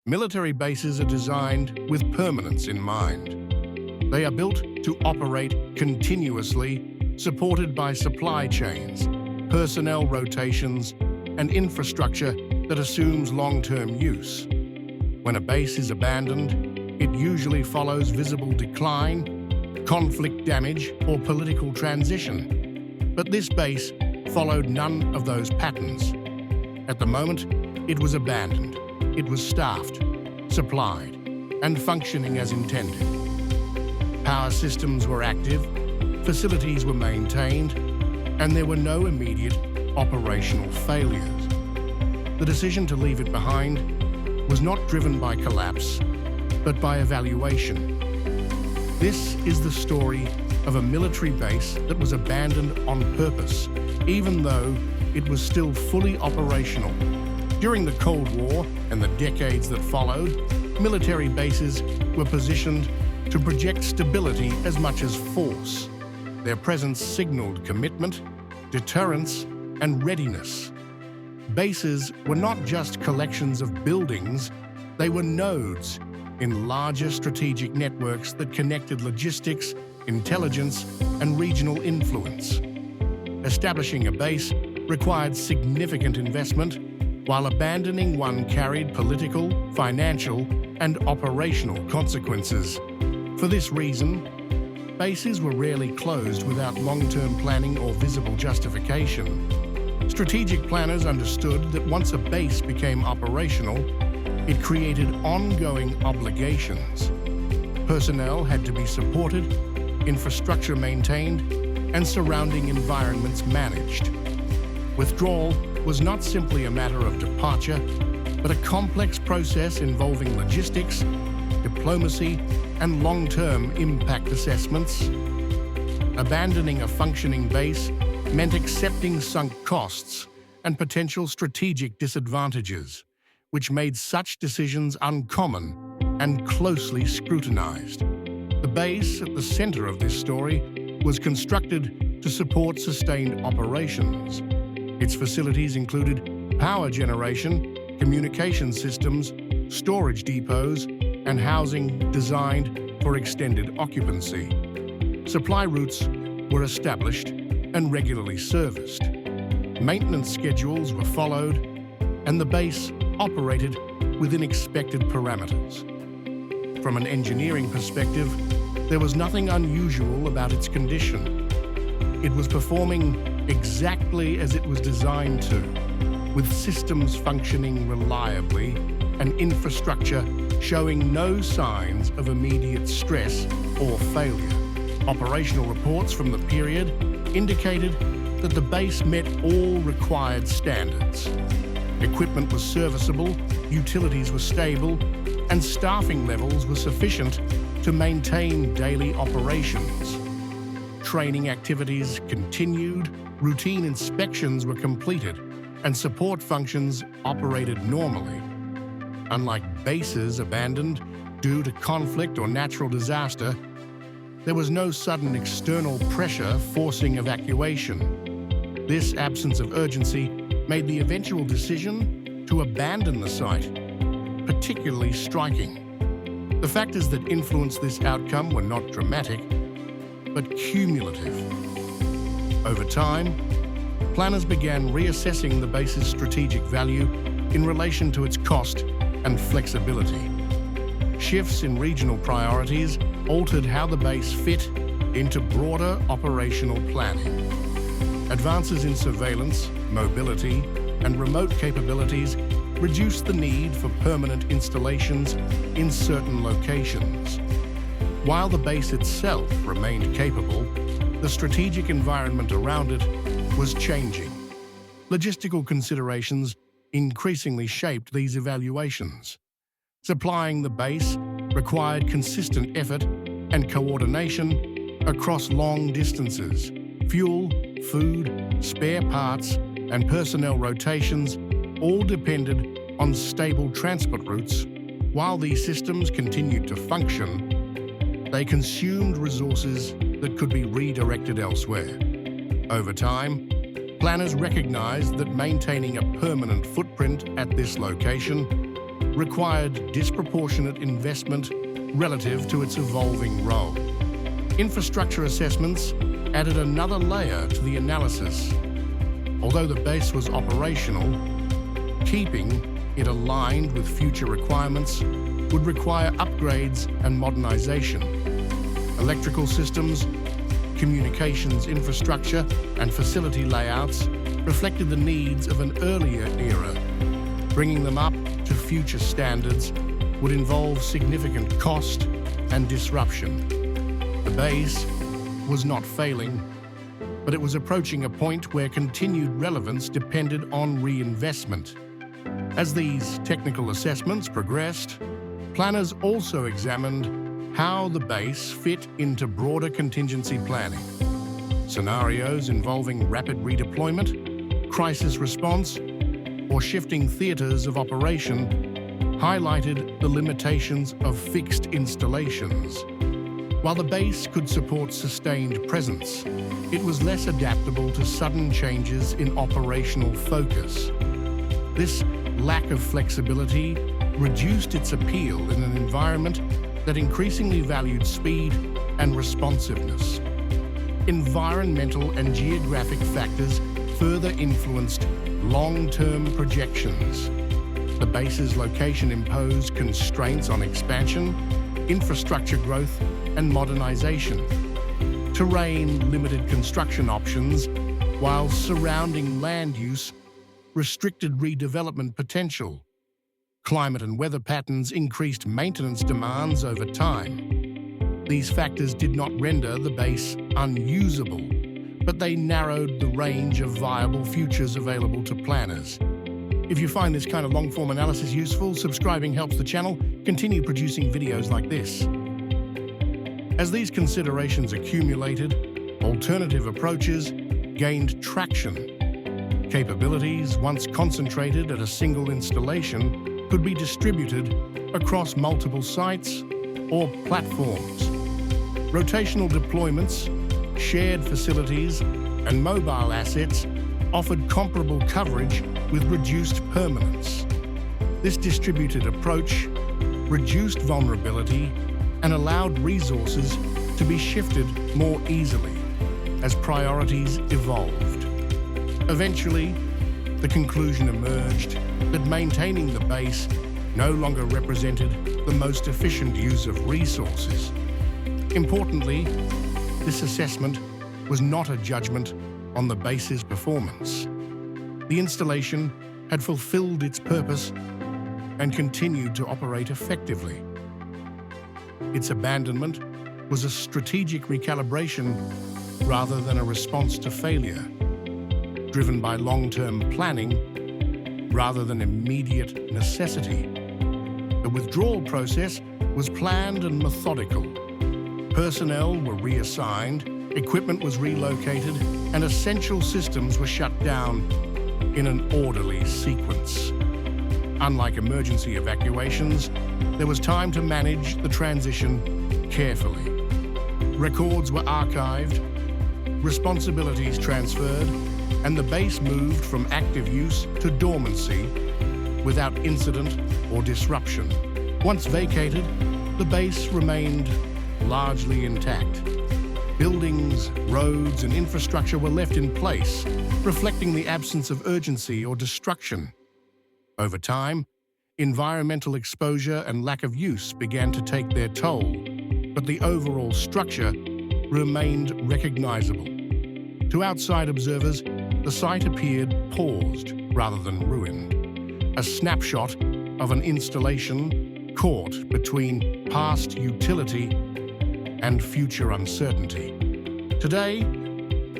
Military bases are designed with permanence in mind. They are built to operate continuously, supported by supply chains, personnel rotations, and infrastructure that assumes long-term use. When a base is abandoned, it usually follows visible decline, conflict damage, or political transition. But this base followed none of those patterns. At the moment, it was abandoned. It was staffed, supplied, and functioning as intended. Power systems were active, facilities were maintained, and there were no immediate operational failures. The decision to leave it behind was not driven by collapse, but by evaluation. This is the story of a military base that was abandoned on purpose, even though it was still fully operational. During the Cold War and the decades that followed, military bases were positioned to project stability as much as force. Their presence signaled commitment, deterrence, and readiness. Bases were not just collections of buildings, they were nodes in larger strategic networks that connected logistics, intelligence, and regional influence. Establishing a base required significant investment, while abandoning one carried political, financial, and operational consequences. For this reason, bases were rarely closed without long-term planning or visible justification. Strategic planners understood that once a base became operational, it created ongoing obligations. Personnel had to be supported, infrastructure maintained, and surrounding environments managed. Withdrawal was not simply a matter of departure, but a complex process involving logistics, diplomacy, and long-term impact assessments. Abandoning a functioning base meant accepting sunk costs and potential strategic disadvantages, which made such decisions uncommon and closely scrutinized. The base at the center of this story was constructed to support sustained operations. Its facilities included power generation, communication systems, storage depots, and housing designed for extended occupancy. Supply routes were established and regularly serviced. Maintenance schedules were followed, and the base operated within expected parameters. From an engineering perspective, there was nothing unusual about its condition. It was performing exactly as it was designed to, with systems functioning reliably and infrastructure showing no signs of immediate stress or failure. Operational reports from the period indicated that the base met all required standards. Equipment was serviceable, utilities were stable, and staffing levels were sufficient to maintain daily operations. Training activities continued, routine inspections were completed, and support functions operated normally. Unlike bases abandoned due to conflict or natural disaster, there was no sudden external pressure forcing evacuation. This absence of urgency made the eventual decision to abandon the site particularly striking. The factors that influenced this outcome were not dramatic, but cumulative. Over time, planners began reassessing the base's strategic value in relation to its cost and flexibility. Shifts in regional priorities altered how the base fit into broader operational planning. Advances in surveillance, mobility, and remote capabilities reduced the need for permanent installations in certain locations. While the base itself remained capable, the strategic environment around it was changing. Logistical considerations increasingly shaped these evaluations. Supplying the base required consistent effort and coordination across long distances. Fuel, food, spare parts, and personnel rotations all depended on stable transport routes. While these systems continued to function, they consumed resources that could be redirected elsewhere. Over time, planners recognized that maintaining a permanent footprint at this location required disproportionate investment relative to its evolving role. Infrastructure assessments added another layer to the analysis. Although the base was operational, keeping it aligned with future requirements would require upgrades and modernization. Electrical systems, communications infrastructure, and facility layouts reflected the needs of an earlier era. Bringing them up to future standards would involve significant cost and disruption. The base was not failing, but it was approaching a point where continued relevance depended on reinvestment. As these technical assessments progressed, planners also examined how the base fit into broader contingency planning. Scenarios involving rapid redeployment, crisis response, or shifting theaters of operation highlighted the limitations of fixed installations. While the base could support sustained presence, it was less adaptable to sudden changes in operational focus. This lack of flexibility reduced its appeal in an environment that increasingly valued speed and responsiveness. Environmental and geographic factors further influenced long-term projections. The base's location imposed constraints on expansion, infrastructure growth, and modernization. Terrain limited construction options, while surrounding land use restricted redevelopment potential. Climate and weather patterns increased maintenance demands over time. These factors did not render the base unusable, but they narrowed the range of viable futures available to planners. If you find this kind of long-form analysis useful, subscribing helps the channel continue producing videos like this. As these considerations accumulated, alternative approaches gained traction. Capabilities, once concentrated at a single installation, could be distributed across multiple sites or platforms. Rotational deployments, shared facilities, and mobile assets offered comparable coverage with reduced permanence. This distributed approach reduced vulnerability and allowed resources to be shifted more easily as priorities evolved. Eventually, the conclusion emerged that maintaining the base no longer represented the most efficient use of resources. Importantly, this assessment was not a judgment on the base's performance. The installation had fulfilled its purpose and continued to operate effectively. Its abandonment was a strategic recalibration rather than a response to failure, driven by long-term planning rather than immediate necessity. The withdrawal process was planned and methodical. Personnel were reassigned, equipment was relocated, and essential systems were shut down in an orderly sequence. Unlike emergency evacuations, there was time to manage the transition carefully. Records were archived, responsibilities transferred, and the base moved from active use to dormancy without incident or disruption. Once vacated, the base remained largely intact. Buildings, roads, and infrastructure were left in place, reflecting the absence of urgency or destruction. Over time, environmental exposure and lack of use began to take their toll, but the overall structure remained recognizable. To outside observers, the site appeared paused rather than ruined, a snapshot of an installation caught between past utility and future uncertainty. Today,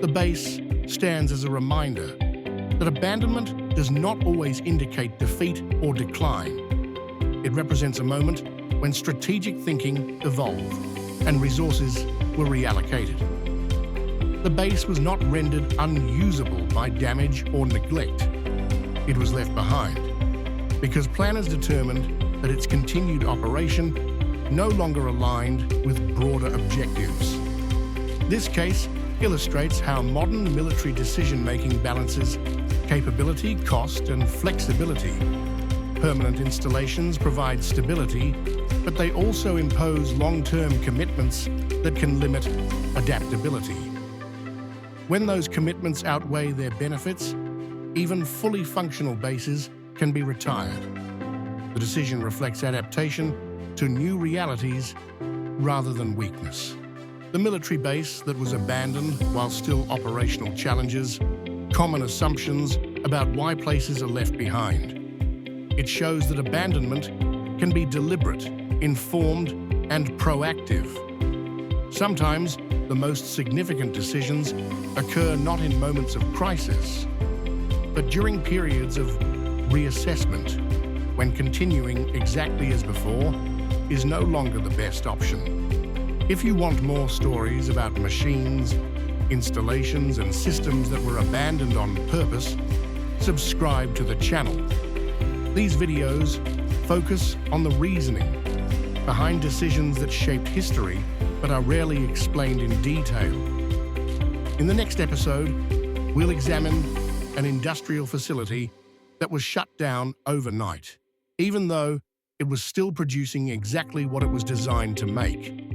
the base stands as a reminder that abandonment does not always indicate defeat or decline. It represents a moment when strategic thinking evolved and resources were reallocated. The base was not rendered unusable by damage or neglect. It was left behind because planners determined that its continued operation no longer aligned with broader objectives. This case illustrates how modern military decision-making balances capability, cost, and flexibility. Permanent installations provide stability, but they also impose long-term commitments that can limit adaptability. When those commitments outweigh their benefits, even fully functional bases can be retired. The decision reflects adaptation to new realities rather than weakness. The military base that was abandoned while still operational challenges, common assumptions about why places are left behind. It shows that abandonment can be deliberate, informed, and proactive. Sometimes, the most significant decisions occur not in moments of crisis, but during periods of reassessment, when continuing exactly as before is no longer the best option. If you want more stories about machines, installations, and systems that were abandoned on purpose, subscribe to the channel. These videos focus on the reasoning behind decisions that shaped history but are rarely explained in detail. In the next episode, we'll examine an industrial facility that was shut down overnight, even though it was still producing exactly what it was designed to make.